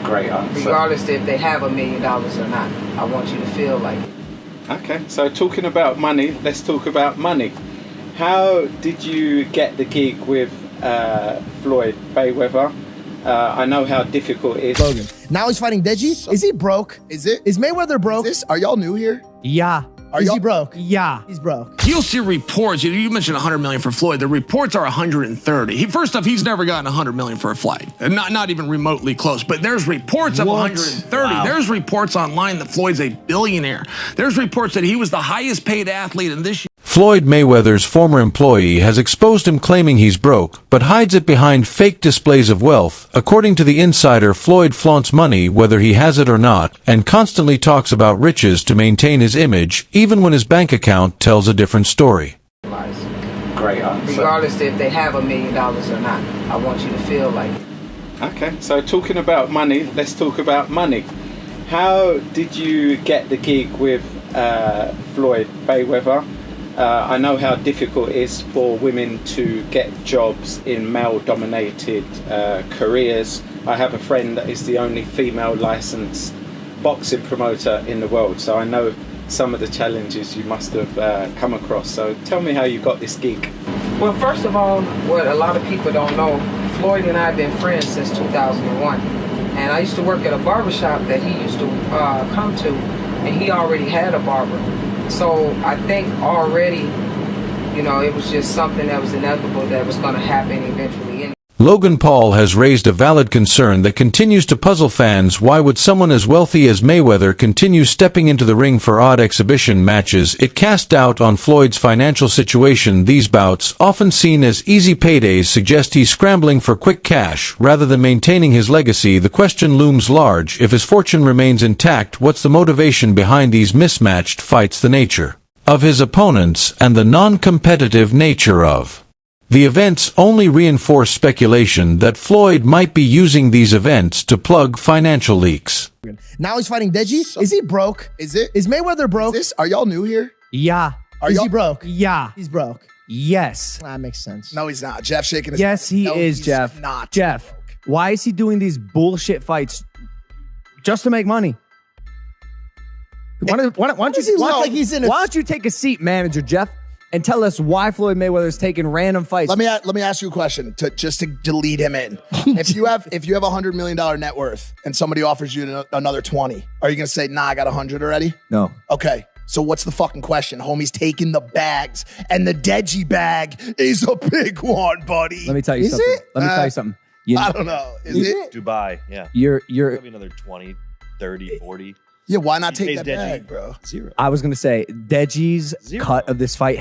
Great answer. Regardless if they have $1 million or not. I want you to feel like it. Okay, so talking about money, let's talk about money. How did you get the gig with Floyd Mayweather? I know how difficult it is. Logan. Now he's fighting Deji. Is he broke? Is Mayweather broke? Are y'all new here? Yeah. Is he broke? Yeah. He's broke. You'll see reports. You mentioned 100 million for Floyd. The reports are 130. First off, he's never gotten 100 million for a fight, not even remotely close. But there's reports of 130. Wow. There's reports online that Floyd's a billionaire. There's reports that he was the highest paid athlete in this year. Floyd Mayweather's former employee has exposed him claiming he's broke, but hides it behind fake displays of wealth. According to the insider, Floyd flaunts money whether he has it or not, and constantly talks about riches to maintain his image, even when his bank account tells a different story. Great answer. Regardless if they have $1 million or not. I want you to feel like it. Okay, so talking about money, let's talk about money. How did you get the gig with Floyd Mayweather? I know how difficult it is for women to get jobs in male-dominated careers. I have a friend that is the only female licensed boxing promoter in the world, so I know some of the challenges you must have come across. So tell me how you got this gig. Well, first of all, what a lot of people don't know, Floyd and I have been friends since 2001. And I used to work at a barbershop that he used to come to, and he already had a barber. So I think already, it was just something that was inevitable that was going to happen eventually. Logan Paul has raised a valid concern that continues to puzzle fans. Why would someone as wealthy as Mayweather continue stepping into the ring for odd exhibition matches? It cast doubt on Floyd's financial situation. These bouts, often seen as easy paydays, suggest he's scrambling for quick cash rather than maintaining his legacy. The question looms large: if his fortune remains intact, what's the motivation behind these mismatched fights? The nature of his opponents and the non-competitive nature of the events only reinforce speculation that Floyd might be using these events to plug financial leaks. Now he's fighting Deji. Is he broke? Is Mayweather broke? Are y'all new here? Yeah. Is he broke? Yeah. He's broke. Yes. That makes sense. No, he's not. Jeff shaking his Yes, he is, Jeff. Not Jeff, broke. why is he doing these bullshit fights just to make money? Why don't you take a seat, manager Jeff, and tell us why Floyd Mayweather is taking random fights? Let me ask you a question just to lead him in. if you have $100 million net worth and somebody offers you another 20, are you gonna say, nah, I got 100 already? No. Okay. So what's the fucking question? Homie's taking the bags, and the Deji bag is a big one, buddy. Let me tell you something. I don't know. Is it? Dubai, yeah. You're Maybe another 20, 30, 40. Yeah, why not take pays that Deji bag, bro? Zero. I was gonna say Deji's cut of this fight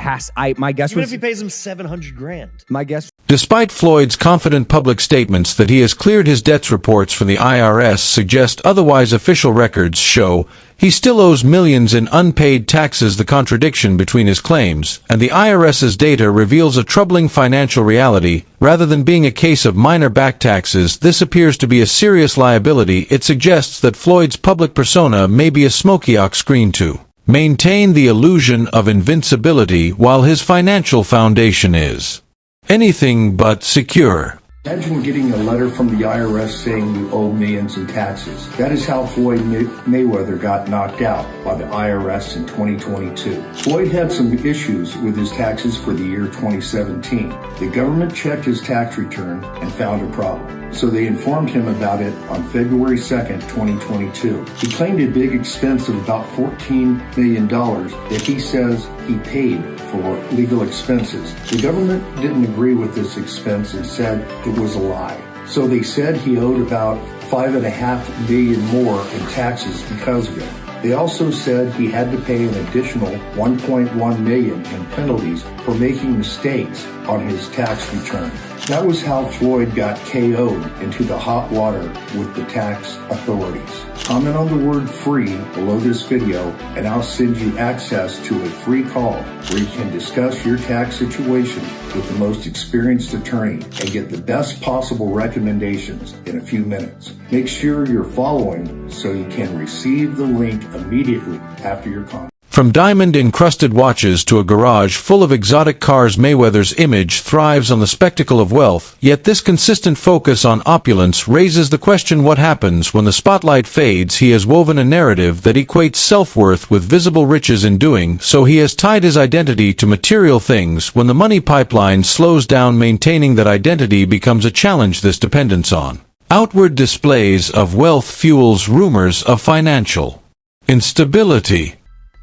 my guess Even was if he pays him $700,000. my guess. Despite Floyd's confident public statements that he has cleared his debts, reports from the IRS suggest otherwise. Official records show he still owes millions in unpaid taxes. The contradiction between his claims and the IRS's data reveals a troubling financial reality. Rather than being a case of minor back taxes, this appears to be a serious liability. It suggests that Floyd's public persona may be a smoky ox screen to maintain the illusion of invincibility while his financial foundation is anything but secure. Imagine getting a letter from the IRS saying you owe millions in taxes. That is how Floyd Mayweather got knocked out by the IRS in 2022. Floyd had some issues with his taxes for the year 2017. The government checked his tax return and found a problem. So they informed him about it on February 2nd, 2022. He claimed a big expense of about $14 million that he says he paid for legal expenses. The government didn't agree with this expense and said it was a lie. So they said he owed about $5.5 million more in taxes because of it. They also said he had to pay an additional $1.1 million in penalties for making mistakes on his tax return. That was how Floyd got KO'd into the hot water with the tax authorities. Comment on the word free below this video and I'll send you access to a free call where you can discuss your tax situation with the most experienced attorney and get the best possible recommendations in a few minutes. Make sure you're following so you can receive the link immediately after your comment. From diamond-encrusted watches to a garage full of exotic cars, Mayweather's image thrives on the spectacle of wealth, yet this consistent focus on opulence raises the question: what happens when the spotlight fades? He has woven a narrative that equates self-worth with visible riches. In doing so, he has tied his identity to material things. When the money pipeline slows down, maintaining that identity becomes a challenge. This dependence on outward displays of wealth fuels rumors of financial instability.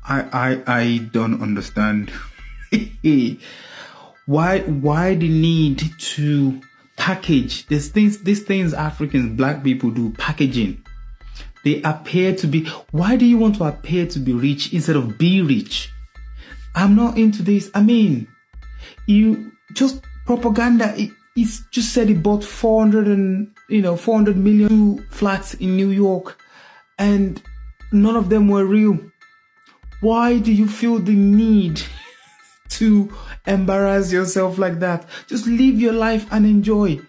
I don't understand why the need to package these things Africans, black people do, packaging. They appear to be. Why do you want to appear to be rich instead of be rich? I'm not into this. I mean, you just propaganda. It's just said he bought 400 million flats in New York, and none of them were real. Why do you feel the need to embarrass yourself like that? Just live your life and enjoy.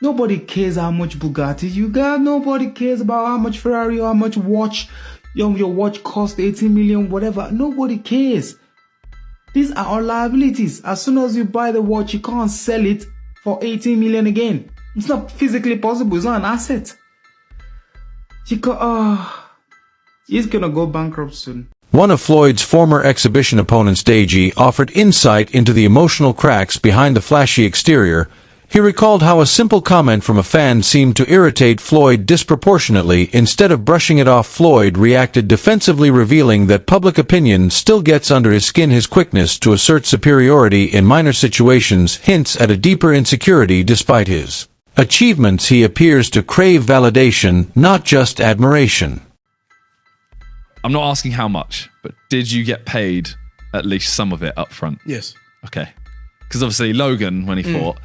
Nobody cares how much Bugatti you got. Nobody cares about how much Ferrari or how much watch your watch cost, 18 million, whatever. Nobody cares. These are all liabilities. As soon as you buy the watch, you can't sell it for 18 million again. It's not physically possible. It's not an asset. He's gonna go bankrupt soon. One of Floyd's former exhibition opponents, Deji, offered insight into the emotional cracks behind the flashy exterior. He recalled how a simple comment from a fan seemed to irritate Floyd disproportionately. Instead of brushing it off, Floyd reacted defensively, revealing that public opinion still gets under his skin. His quickness to assert superiority in minor situations hints at a deeper insecurity. Despite his achievements, he appears to crave validation, not just admiration. I'm not asking how much, but did you get paid at least some of it up front? Yes. Okay. Because obviously Logan, when he fought,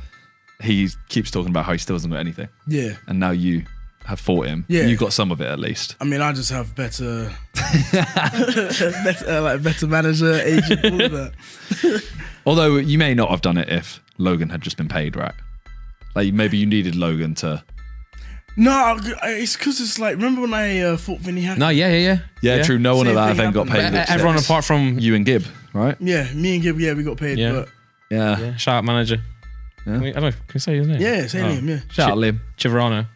he keeps talking about how he still hasn't got anything. Yeah. And now you have fought him. Yeah. You got some of it at least. I mean, I just have better manager, agent, all of that. Although you may not have done it if Logan had just been paid, right? Like maybe you needed Logan to... No, it's because it's like, remember when I fought Vinny Hackett? No, yeah, true. No one at that event got paid. Everyone apart from you and Gib, right? Yeah, me and Gib, we got paid. Yeah. But Yeah. Shout out manager. Yeah. I don't know, can we say his name? Yeah, say his name, yeah. Shout out Lim. Chiverano.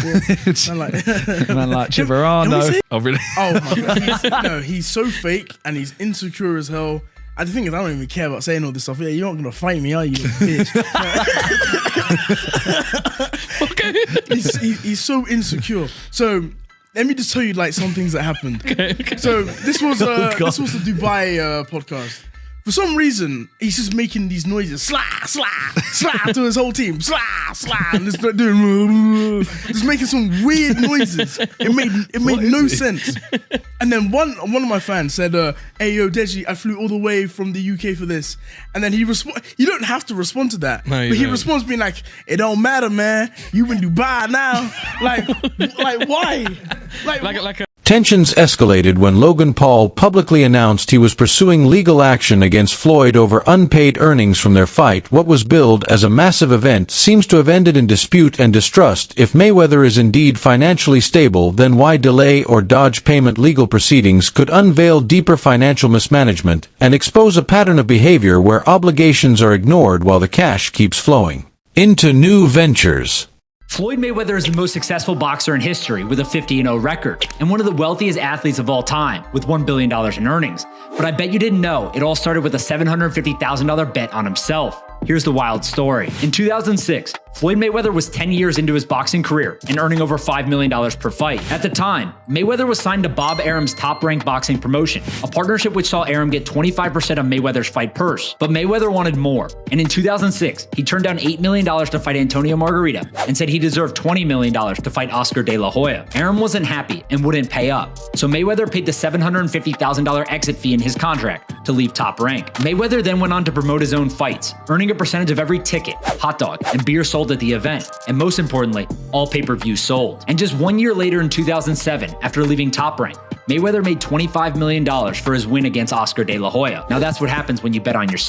Man like Chiverano. Oh, really? Oh, my God. He's so fake and he's insecure as hell. And the thing is, I don't even care about saying all this stuff. Yeah, you're not going to fight me, are you, bitch? Okay. He's so insecure. So let me just tell you like some things that happened. Okay. So this was the Dubai podcast. For some reason, he's just making these noises, slah, slah, slah, to his whole team, slah, slah, and just doing, just making some weird noises. It made no sense. And then one of my fans said, "Hey yo, Deji, I flew all the way from the UK for this." And then he you don't have to respond to that, but he responds being like, "It don't matter, man. You in Dubai now." Like why? Like Tensions escalated when Logan Paul publicly announced he was pursuing legal action against Floyd over unpaid earnings from their fight. What was billed as a massive event seems to have ended in dispute and distrust. If Mayweather is indeed financially stable, then why delay or dodge payment? Legal proceedings could unveil deeper financial mismanagement and expose a pattern of behavior where obligations are ignored while the cash keeps flowing into new ventures. Floyd Mayweather is the most successful boxer in history with a 50-0 record and one of the wealthiest athletes of all time with $1 billion in earnings. But I bet you didn't know it all started with a $750,000 bet on himself. Here's the wild story. In 2006, Floyd Mayweather was 10 years into his boxing career and earning over $5 million per fight. At the time, Mayweather was signed to Bob Arum's Top Rank boxing promotion, a partnership which saw Arum get 25% of Mayweather's fight purse. But Mayweather wanted more, and in 2006, he turned down $8 million to fight Antonio Margarita and said he deserved $20 million to fight Oscar De La Hoya. Arum wasn't happy and wouldn't pay up, so Mayweather paid the $750,000 exit fee in his contract to leave Top Rank. Mayweather then went on to promote his own fights, earning a percentage of every ticket, hot dog, and beer sold at the event, and most importantly, all pay-per-views sold. And just 1 year later in 2007, after leaving Top Rank, Mayweather made $25 million for his win against Oscar De La Hoya. Now that's what happens when you bet on yourself.